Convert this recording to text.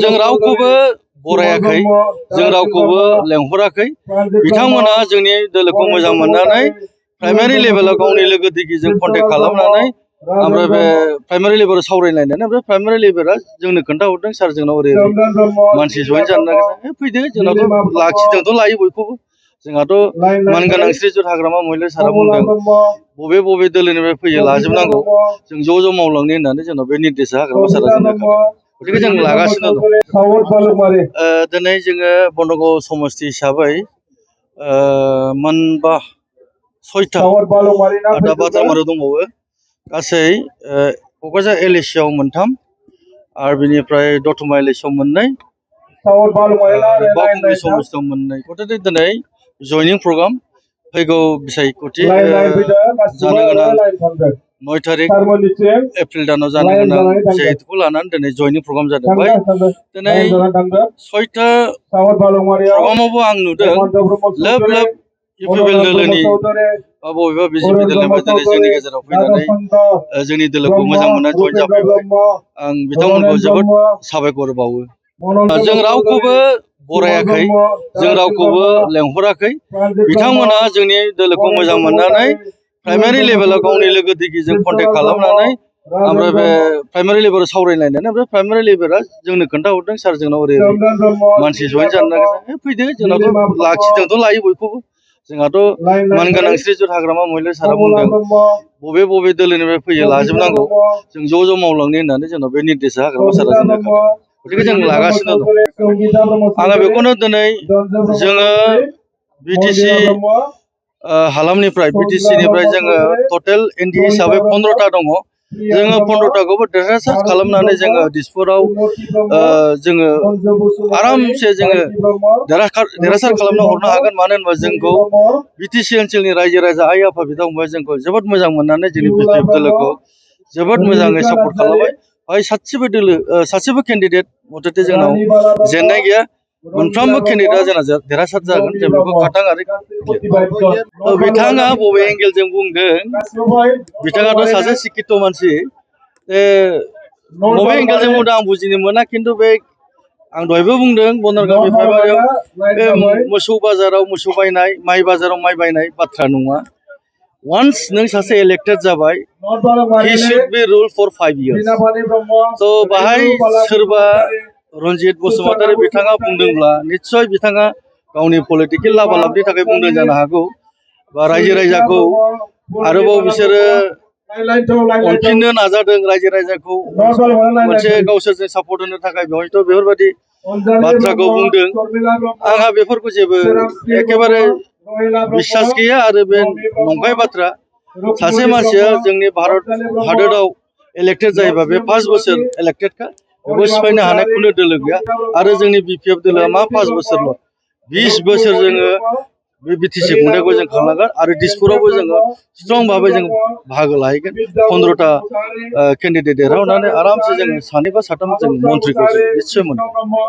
जों रावखौबो बरायाखै, जों रावखौबो लेंहराखै। बिथांमोना जोंनि दोलोखौ मोजां मोननानै प्राइमारि लेभेलाव गावनि लोगो दिगिजों कन्टेक्ट खालामनानै ओमफ्राय बे प्राइमारि लेभेलाव सावरायलायनानै ओमफ्राय प्राइमारि लेभेला जोंनो खोन्थाहरदों सार जोंनाव ओरै मानसि जइन जानो नागिरदों। फैदो जोंनावथ' लाखिदोंथ' लायो बयखौबो। जोंहाथ' मानगोनां श्रीजुत हाग्रामा महिलारि सारा बुंदों बबे बबे दोलोनिफ्राय फैयो लाजोबनांगौ, जों ज' मावलांनो होननानै जोंनाव बे निर्देशा हाग्रामा सारा जोंनो होखादों। गतिके जों लागासिनो दं। दिनै जोङो बन्दगाव समस्ति हिसाबै मोनबा 6टा दा बाटामारायाव दंबावो। गासै क'क्राझार LAC आव 3 आरो बिनिफ्राय दतमा LAC आव 2 बावखुंग्रि समस्तियाव 2। गतिके दिनै जयनिं प्रग्राम फैगौ बिसायख'थि जानो गोनां 9 तारिख एप्रिल दानाव जानो गोनां बिसायख'थिखौ लानानै दिनै जयनिं प्रग्राम जादों। दिनै 6टा प्रग्रामावबो आं नुदों लोब लोब UPPL दोलोनि बा बबेबा BJP दोलोनिफ्राय दिनै जोंनि गेजेराव फैनानै जोंनि दोलोखौ मोजां मोननानै जइन जाफैबाय। आं बिथांमोनखौ जोबोद साबायखर बावो। जों रावखौबो बरायाखै, जों रावखौबो लेंहराखै। बिथांमोना जोंनि दोलोखौ मोजां मोननानै प्राइमारि लेभेलाव गावनि लोगो दिगिजों कन्टेक्ट खालामनानै ओमफ्राय बे प्राइमारि लेभेलाव सावरायलायनानै ओमफ्राय प्राइमारि लेभेला जोंनो खोन्थाहरदों सार जोंनाव ओरै मानसि जइन जानो नागिरदों। फैदो जोंनावथ' लाखिदोंथ' लायो बयखौबो। जोंहाथ' मानगोनां श्रीजुत हाग्रामा महिलारि सारा बुंदों बबे बबे दोलोनिफ्राय फैयो लाजोबनांगौ, जों ज' मावलांनो होननानै जोंनाव बे निर्देशा हाग्रामा सारा जोंनो होखादों। गतिके जों लागासिनो दं। आङो बेखौनो दिनै जोङो BTC हालामनिफ्राय BTC-निफ्राय जोङो टटेल ND हिसाबै 15टा दङ। जोङो 15टाखौबो देरहासार खालामनानै जोङो दिसपुराव जोङो आरामसे जोङो देरहासार खालामना हरनो हागोन। मानो होनबा जोंखौ BTC ओनसोलनि रायजो राजा आइ आफा बिदा फंबाय जोंखौ जोबोद मोजां मोननानै जोंनि BPF दोलोखौ जोबोद मोजाङै सापर्ट खालामबाय। सासेबो केन्डिडेट मथथे जोंनाव जेननाय गैया। मोनफ्रोमबो केन्डिडेटआ जोंना देरहासार जागोन, जों बेखौ खाथां आरो बिथाङा बबे एंगेलजों बुंदों, बिथाङाथ' सासे सिकित मानसि, बबे एंगेलजों बुंदों आं बुजिनो मोना। खिन्थु बे आं दहायबो बुंदों बनरगामि प्राइमारियाव बे मोसौ बाजाराव मोसौ बायनाय, माइ बाजाराव माइ बायनाय बाथ्रा नङा। वान्स नों सासे इलेक्टेड जाबाय, he should be rule for 5 years. थ' बाहाय सोरबा रन्जित बसुमतारी बिथाङा बुंदोंब्ला निस्सय बिथाङा गावनि पलिटिकेल लाबालाबनि थाखाय बुंदों जानो हागौ, बा रायजो राजाखौ आरोबाव बिसोरो अनफिननो नाजादों, रायजो राजाखौ मोनसे गावसोरजों सापर्ट होनो थाखाय बेवहायथ' बेफोरबायदि बाथ्राखौ बुंदों। आंहा बेफोरखौ जेबो एखेबारे बिश्वास गैया आरो बे नंखाय बाथ्रा। सासे मानसिया जोंनि भारत हादोराव इलेक्टेड जायोबा बे 5 बोसोर इलेक्टेडखा, बेखौ सिफायनो हानाय खुनु दोलो गैया। आरो जोंनि BPF दोलोआ मा 5 बोसोरल', 20 बोसोर जोङो बे BTC खुंथायखौ जों खालामगोन आरो दिसपुरावबो जोङो स्ट्रं भाबै जों बाहागो लाहैगोन। 15टा केन्डिडेट देरहानानै आरामसे जोङो 2 बा 3 जों मन्थ्रिखौ जों निस्सय मोनगोन।